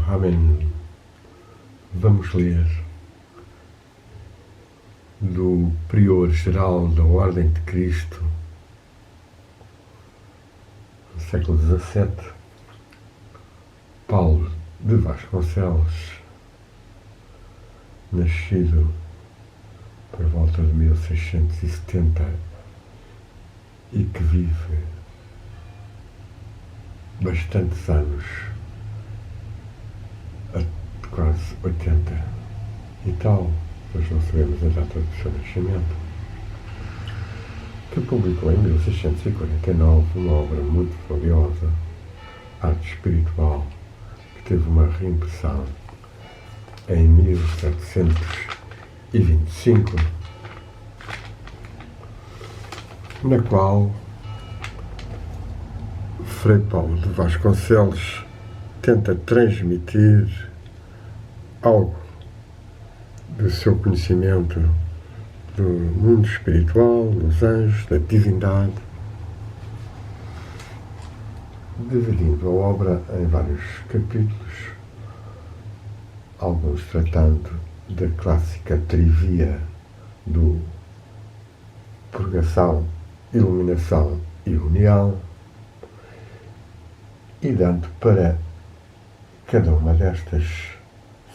Amém. Vamos ler do Prior-Geral da Ordem de Cristo, no século XVII, Paulo de Vasconcelos, nascido por volta de 1670 e que vive bastantes anos, quase 80 e tal, mas não sabemos a data do seu nascimento, que publicou em 1649 uma obra muito valiosa, Arte Espiritual, que teve uma reimpressão em 1725, na qual Frei Paulo de Vasconcelos tenta transmitir algo do seu conhecimento do mundo espiritual, dos anjos, da divindade, dividindo a obra em vários capítulos, alguns tratando da clássica trivia do purgação, iluminação e união, e dando para cada uma destas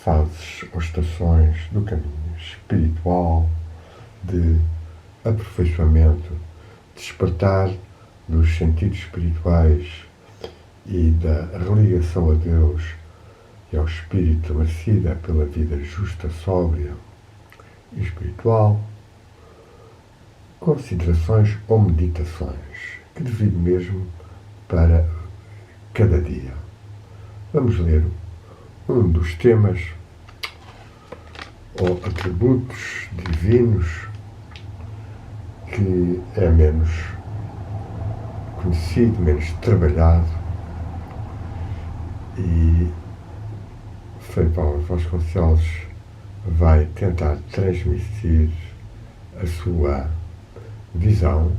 fases ou estações do caminho espiritual de aperfeiçoamento, despertar dos sentidos espirituais e da religação a Deus e ao Espírito merecida pela vida justa, sóbria e espiritual, considerações ou meditações que devido mesmo para cada dia. Vamos ler um dos temas ou atributos divinos que é menos conhecido, menos trabalhado, e Frei Paulo Vasconcelos vai tentar transmitir a sua visão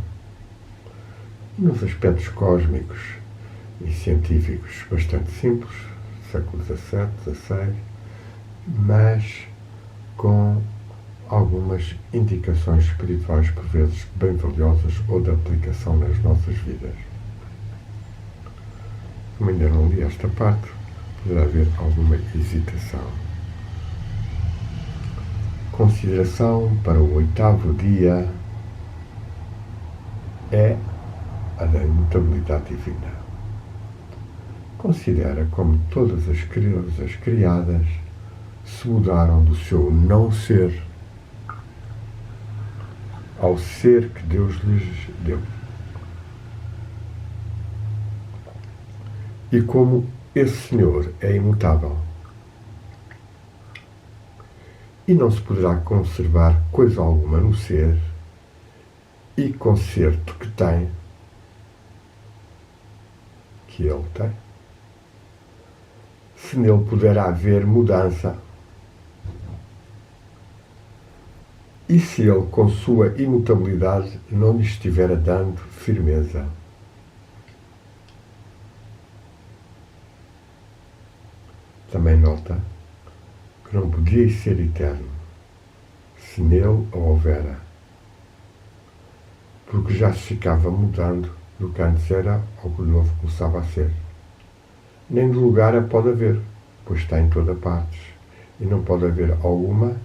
nos aspectos cósmicos e científicos bastante simples, século XVII, XVI, mas com algumas indicações espirituais, por vezes bem valiosas ou de aplicação nas nossas vidas. Como ainda não li esta parte, poderá haver alguma hesitação. Consideração para o 8º dia é a da imutabilidade divina. Considera como todas as coisas criadas se mudaram do seu não ser ao ser que Deus lhes deu. E como esse Senhor é imutável e não se poderá conservar coisa alguma no ser e concerto que tem, que Ele tem, se nele puder haver mudança, e se ele, com sua imutabilidade, não lhe estiver dando firmeza. Também nota que não podia ser eterno, se nele a houvera, porque já se ficava mudando do que antes era ao que o novo começava a ser. Nem de lugar a pode haver, pois está em toda parte, e não pode haver alguma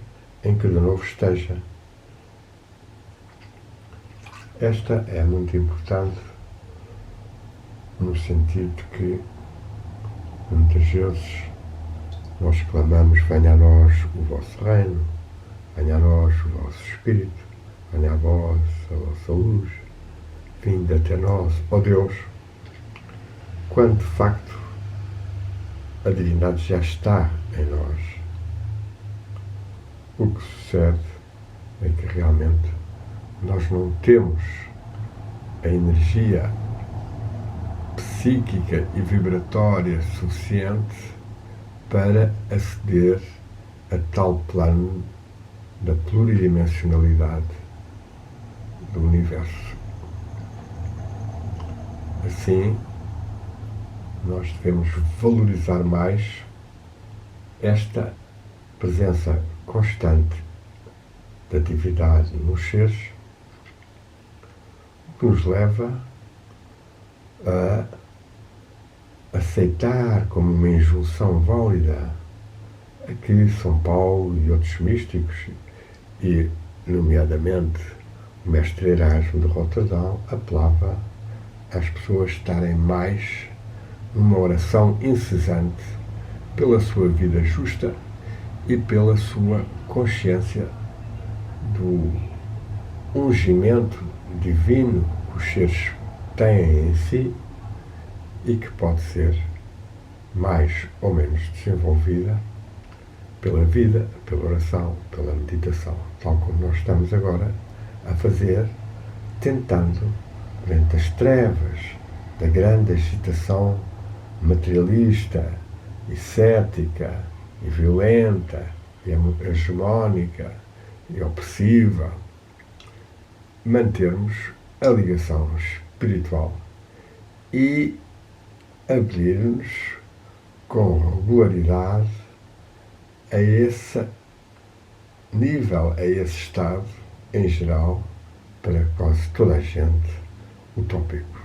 em que de novo esteja. Esta é muito importante, no sentido de que muitas vezes nós clamamos: venha a nós o vosso reino, venha a nós o vosso Espírito, venha a vós a vossa luz, vinde até nós, ó Deus, quando de facto a divindade já está em nós. O que sucede é que realmente nós não temos a energia psíquica e vibratória suficiente para aceder a tal plano da pluridimensionalidade do universo. Assim, nós devemos valorizar mais esta presença constante da divindade nos seres, que nos leva a aceitar como uma injunção válida a que São Paulo e outros místicos, e nomeadamente o mestre Erasmo de Roterdão, apelava às pessoas estarem mais numa oração incessante pela sua vida justa e pela sua consciência do ungimento divino que os seres têm em si e que pode ser mais ou menos desenvolvida pela vida, pela oração, pela meditação, tal como nós estamos agora a fazer, tentando, perante as trevas da grande agitação materialista e cética e violenta e hegemónica e opressiva, mantermos a ligação espiritual e abrir-nos com regularidade a esse nível, a esse estado, em geral, para quase toda a gente, utópico.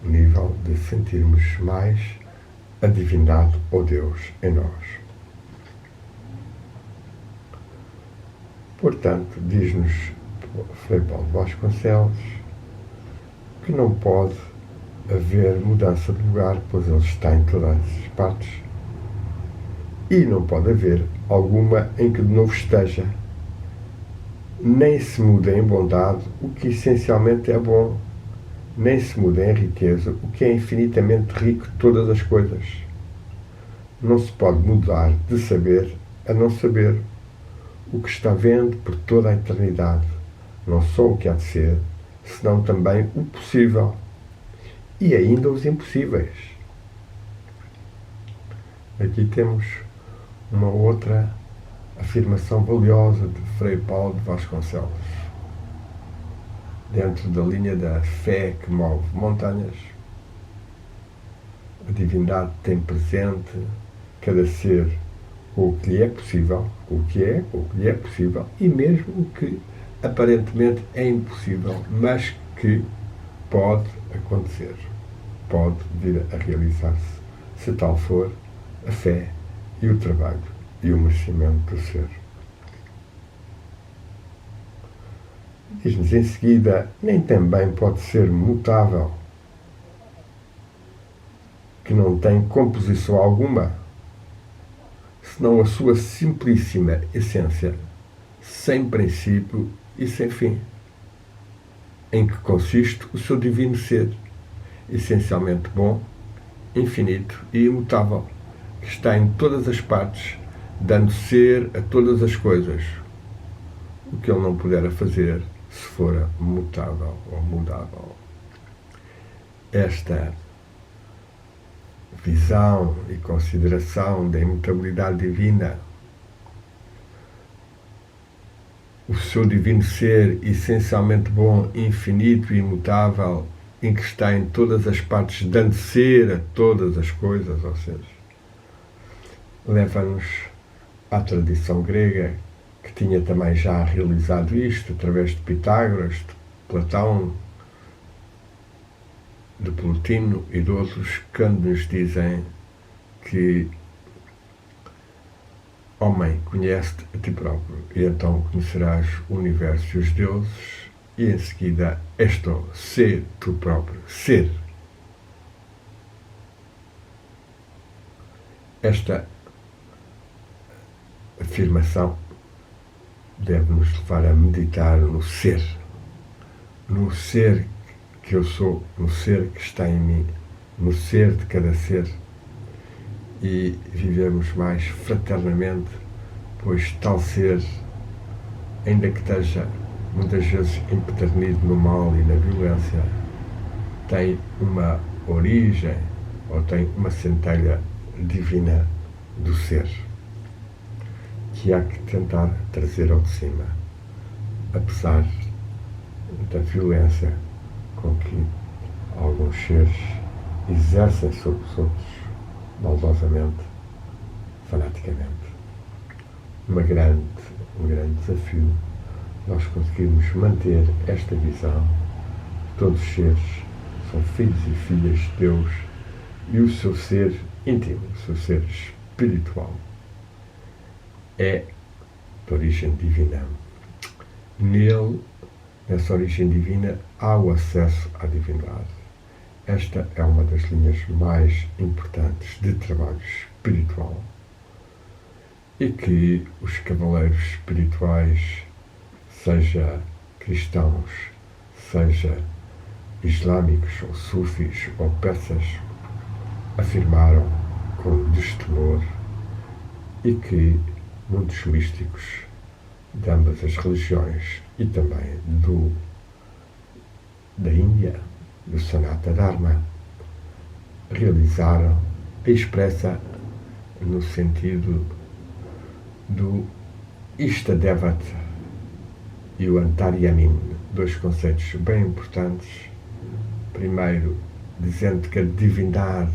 O nível de sentirmos mais a divindade ou Deus em nós. Portanto, diz-nos Frei Paulo de Vasconcelos que não pode haver mudança de lugar, pois ele está em todas as partes, e não pode haver alguma em que de novo esteja, nem se muda em bondade o que essencialmente é bom, nem se muda em riqueza o que é infinitamente rico de todas as coisas. Não se pode mudar de saber a não saber o que está vendo por toda a eternidade, não só o que há de ser, senão também o possível, e ainda os impossíveis. Aqui temos uma outra afirmação valiosa de Frei Paulo de Vasconcelos. Dentro da linha da fé que move montanhas, a divindade tem presente cada ser com o que lhe é possível, com o que lhe é possível, e mesmo o que aparentemente é impossível, mas que pode acontecer, pode vir a realizar-se, se tal for a fé e o trabalho e o merecimento do ser. Diz-nos em seguida, nem também pode ser mutável, que não tem composição alguma, senão a sua simplíssima essência, sem princípio e sem fim, em que consiste o seu divino ser, essencialmente bom, infinito e imutável, que está em todas as partes, dando ser a todas as coisas, o que ele não pudera fazer se fora mutável ou mudável. Esta visão e consideração da imutabilidade divina, o seu divino ser essencialmente bom, infinito e imutável, em que está em todas as partes, dando ser a todas as coisas, ou seja, leva-nos à tradição grega, que tinha também já realizado isto, através de Pitágoras, de Platão, de Plotino e de outros, quando nos dizem que homem, conhece-te a ti próprio, e então conhecerás o universo e os deuses, e em seguida esto, ser tu próprio, ser. Esta afirmação deve-nos levar a meditar no ser que eu sou, no ser que está em mim, no ser de cada ser, e vivemos mais fraternamente, pois tal ser, ainda que esteja muitas vezes empedernido no mal e na violência, tem uma origem, ou tem uma centelha divina do ser, que há que tentar trazer ao de cima, apesar da violência com que alguns seres exercem sobre os outros, maldosamente, fanaticamente. Um grande desafio nós conseguirmos manter esta visão. Todos os seres são filhos e filhas de Deus e o seu ser íntimo, o seu ser espiritual é de origem divina. Nele, nessa origem divina, há o acesso à divindade. Esta é uma das linhas mais importantes de trabalho espiritual e que os cavaleiros espirituais, seja cristãos, seja islâmicos ou sufis ou persas, afirmaram com destemor e que muitos místicos de ambas as religiões e também da Índia, do Sanatana Dharma, realizaram e expressa no sentido do Ishtadevata e o Antaryamin, dois conceitos bem importantes. Primeiro, dizendo que a divindade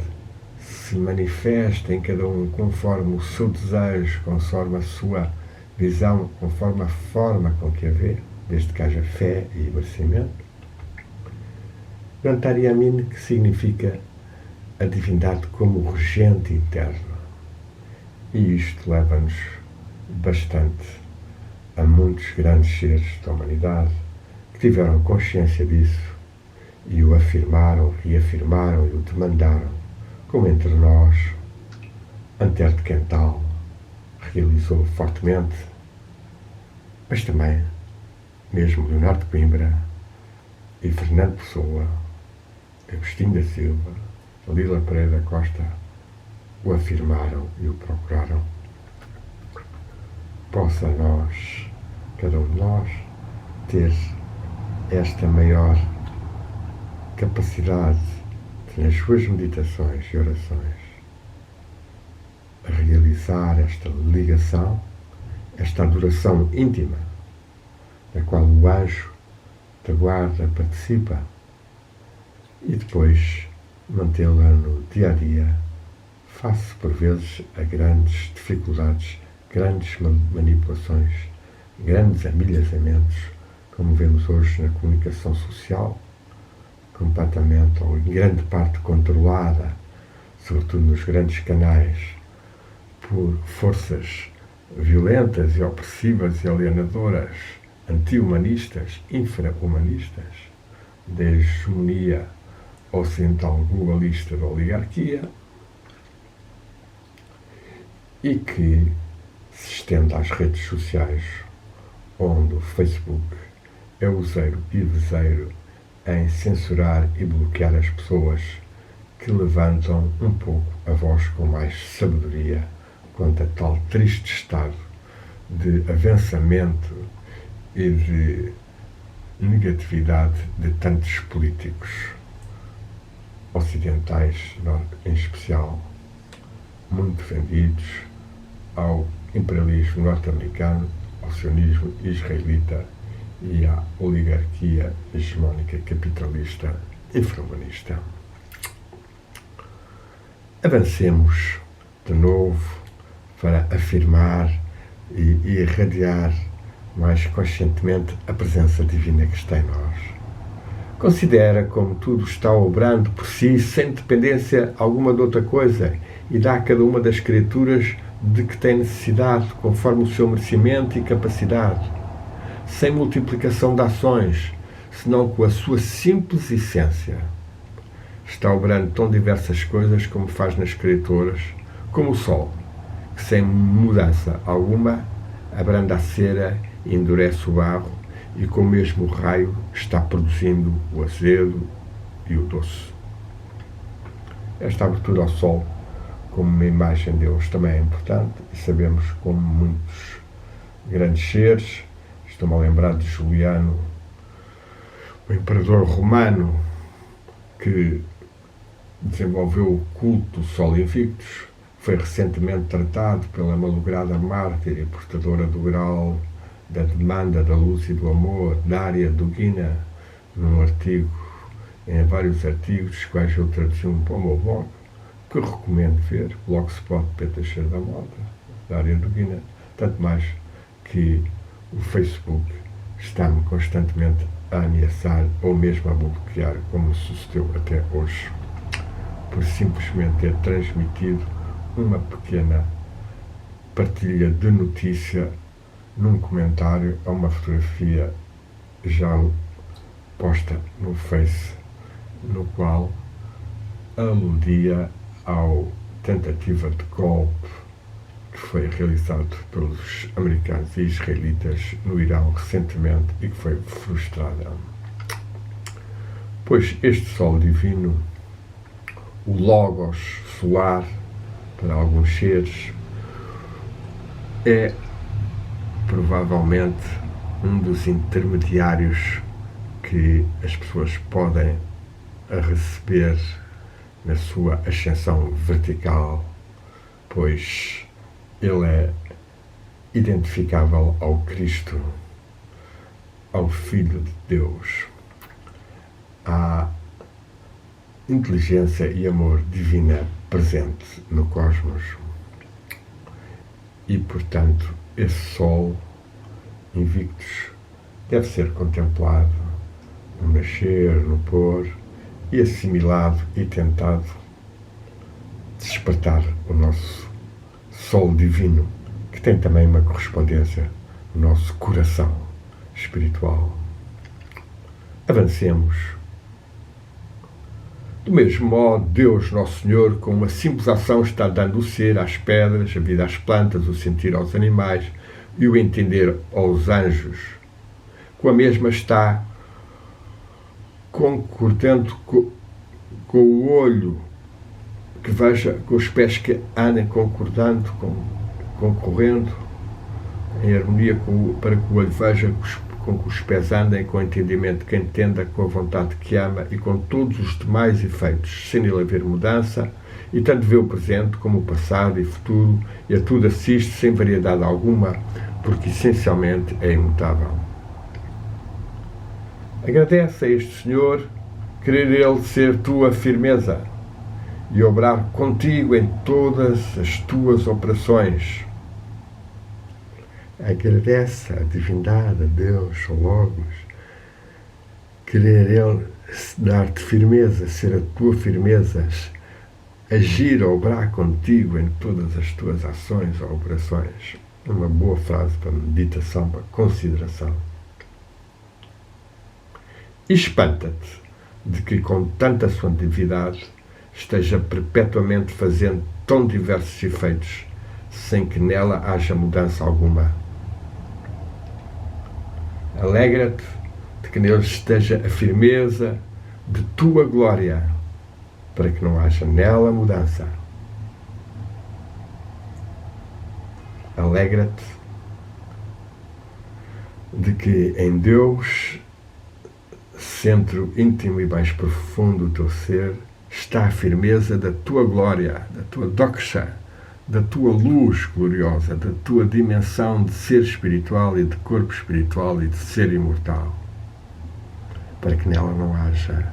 se manifesta em cada um conforme o seu desejo, conforme a sua visão, conforme a forma com que a vê, desde que haja fé e merecimento. O Antaryamin, que significa a divindade como regente interno. E isto leva-nos bastante a muitos grandes seres da humanidade que tiveram consciência disso e o afirmaram, reafirmaram e o demandaram, como entre nós, Antero de Quental realizou fortemente, mas também mesmo Leonardo de Coimbra e Fernando Pessoa, Agostinho da Silva, Lila Pereira da Costa o afirmaram e o procuraram. Possa nós, cada um de nós, ter esta maior capacidade de, nas suas meditações e orações, realizar esta ligação, esta adoração íntima, na qual o anjo da guarda participa, e depois mantê-la no dia a dia, face por vezes a grandes dificuldades, grandes manipulações, grandes amilhazamentos, como vemos hoje na comunicação social, completamente ou em grande parte controlada, sobretudo nos grandes canais, por forças violentas e opressivas e alienadoras, anti-humanistas, infra-humanistas, da hegemonia ocidental globalista da oligarquia, e que se estende às redes sociais, onde o Facebook é useiro e vezeiro em censurar e bloquear as pessoas que levantam um pouco a voz com mais sabedoria quanto a tal triste estado de avançamento e de negatividade de tantos políticos ocidentais, em especial, muito vendidos ao imperialismo norte-americano, ao sionismo israelita e à oligarquia hegemónica capitalista infrahumanista. Avancemos de novo para afirmar e irradiar mais conscientemente a presença divina que está em nós. Considera como tudo está obrando por si, sem dependência alguma de outra coisa, e dá a cada uma das criaturas de que tem necessidade, conforme o seu merecimento e capacidade, sem multiplicação de ações, senão com a sua simples essência. Está obrando tão diversas coisas como faz nas criaturas, como o sol, que sem mudança alguma abranda a cera e endurece o barro, e com o mesmo raio está produzindo o azedo e o doce. Esta abertura ao sol, como uma imagem de Deus, também é importante, e sabemos como muitos grandes seres, estou-me a lembrar de Juliano, o imperador romano, que desenvolveu o culto do Sol Invictus, foi recentemente tratado pela malograda mártir e portadora do grau da demanda da luz e do amor, Daria Dugina, num artigo em vários artigos, quais eu traduzi para o meu blog, que eu recomendo ver, Blogspot Pedro Teixeira da Mota, da área do Guiné, tanto mais que o Facebook está-me constantemente a ameaçar ou mesmo a bloquear, como sucedeu até hoje, por simplesmente ter transmitido uma pequena partilha de notícia num comentário a uma fotografia já posta no Face, no qual aludia ao tentativa de golpe que foi realizado pelos americanos e israelitas no Irão recentemente e que foi frustrada. Pois este Sol divino, o Logos solar, para alguns seres, é provavelmente um dos intermediários que as pessoas podem receber na sua ascensão vertical, pois ele é identificável ao Cristo, ao Filho de Deus. Há inteligência e amor divina presente no cosmos e, portanto, esse Sol Invictus deve ser contemplado no nascer, no pôr e assimilado e tentado despertar o nosso Sol divino, que tem também uma correspondência no nosso coração espiritual. Avancemos. Do mesmo modo, Deus, Nosso Senhor, com uma simples ação está dando o ser às pedras, a vida às plantas, o sentir aos animais e o entender aos anjos. Com a mesma está concordando com o olho que veja, com os pés que andem concorrendo em harmonia para que o olho veja, com que os pés andem, com o entendimento que entenda, com a vontade que ama e com todos os demais efeitos, sem ele haver mudança, e tanto vê o presente como o passado e futuro, e a tudo assiste sem variedade alguma, porque essencialmente é imutável. Agradece a este Senhor querer ele ser tua firmeza e obrar contigo em todas as tuas operações. Agradece a divindade, a Deus, ao Logos, querer ele dar-te firmeza, ser a tua firmeza, agir ou obrar contigo em todas as tuas ações ou operações. Uma boa frase para meditação, para consideração. E espanta-te de que com tanta suatividade esteja perpetuamente fazendo tão diversos efeitos, sem que nela haja mudança alguma. Alegra-te de que nele esteja a firmeza de tua glória, para que não haja nela mudança. Alegra-te de que em Deus, centro íntimo e mais profundo do teu ser, está a firmeza da tua glória, da tua doxa, da tua luz gloriosa, da tua dimensão de ser espiritual e de corpo espiritual e de ser imortal, para que nela não haja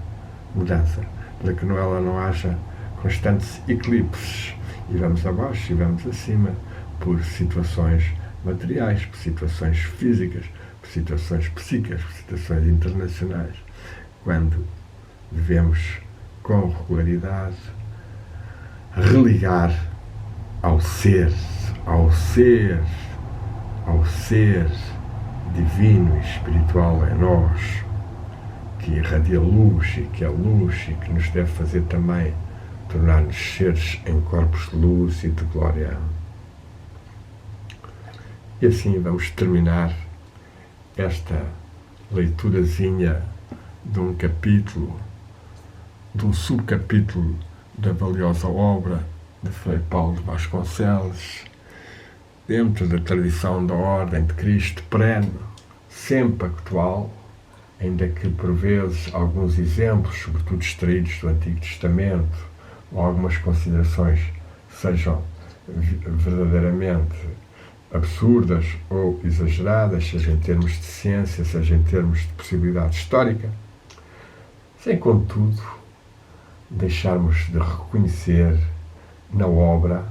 mudança, para que nela não haja constantes eclipses, e vamos abaixo e vamos acima, por situações materiais, por situações físicas, por situações psíquicas, por situações internacionais, quando devemos com regularidade religar ao ser divino e espiritual em nós, que irradia luz e que é luz e que nos deve fazer também tornar-nos seres em corpos de luz e de glória. E assim vamos terminar esta leiturazinha de um capítulo, de um subcapítulo da valiosa obra de Frei Paulo de Vasconcelos, dentro da tradição da Ordem de Cristo perene, sempre atual, ainda que por vezes alguns exemplos, sobretudo extraídos do Antigo Testamento, ou algumas considerações sejam verdadeiramente absurdas ou exageradas, seja em termos de ciência, seja em termos de possibilidade histórica, sem contudo deixarmos de reconhecer na obra,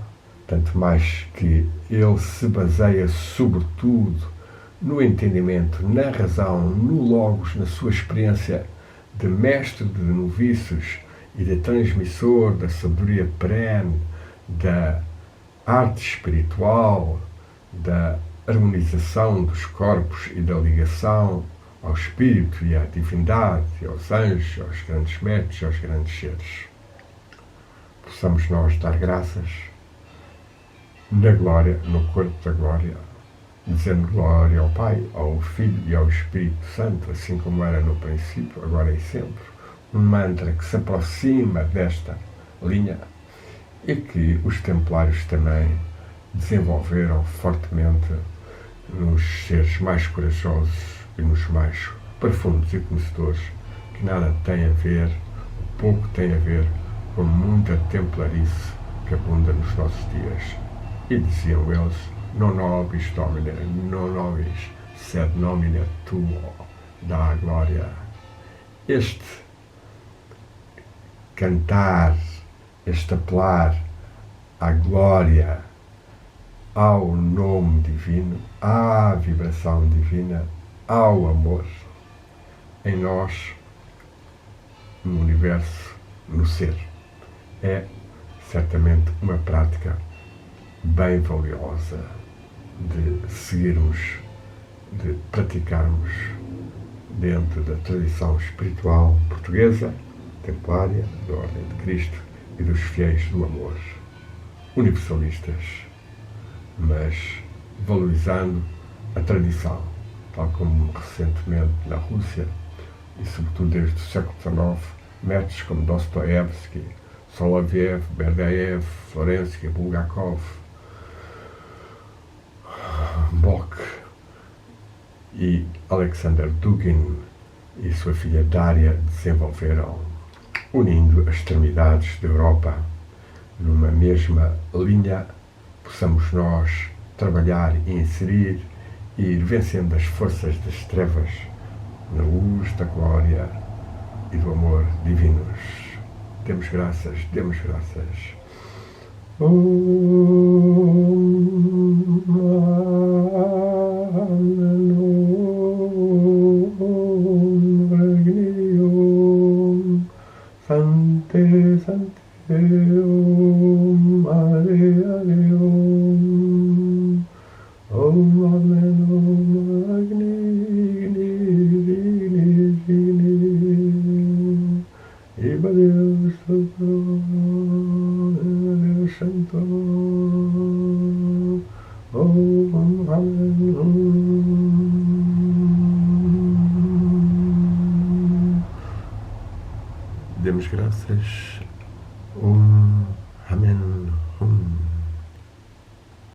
tanto mais que ele se baseia sobretudo no entendimento, na razão, no logos, na sua experiência de mestre de noviços e de transmissor da sabedoria perene, da arte espiritual, da harmonização dos corpos e da ligação ao Espírito e à divindade, e aos anjos, aos grandes mestres, aos grandes seres. Possamos nós dar graças na glória, no corpo da glória, dizendo glória ao Pai, ao Filho e ao Espírito Santo, assim como era no princípio, agora e sempre. Um mantra que se aproxima desta linha e que os templários também desenvolveram fortemente nos seres mais corajosos e nos mais profundos e conhecedores, que nada tem a ver, pouco tem a ver com muita templarice que abunda nos nossos dias. E diziam eles: non nobis domine, non nobis, sed nomine tuo, dá a glória. Este cantar, este apelar à glória, ao nome divino, à vibração divina, ao amor em nós, no universo, no ser, é certamente uma prática bem valiosa de seguirmos, de praticarmos dentro da tradição espiritual portuguesa, templária, da Ordem de Cristo e dos fiéis do amor, universalistas, mas valorizando a tradição, tal como recentemente na Rússia e sobretudo desde o século XIX, mestres como Dostoiévski, Soloviev, Berdaev, Florensky, Bulgakov, Bock e Alexander Dugin e sua filha Daria desenvolveram, unindo as extremidades da Europa numa mesma linha. Possamos nós trabalhar e inserir e ir vencendo as forças das trevas na luz da glória e do amor divinos. Demos graças, demos graças. Sante, Sante, Maria Deum, Om Amen, Om Agni, Igni, Igni, Iba Deus Santo, Deus Santo, Om Amen. Demos graças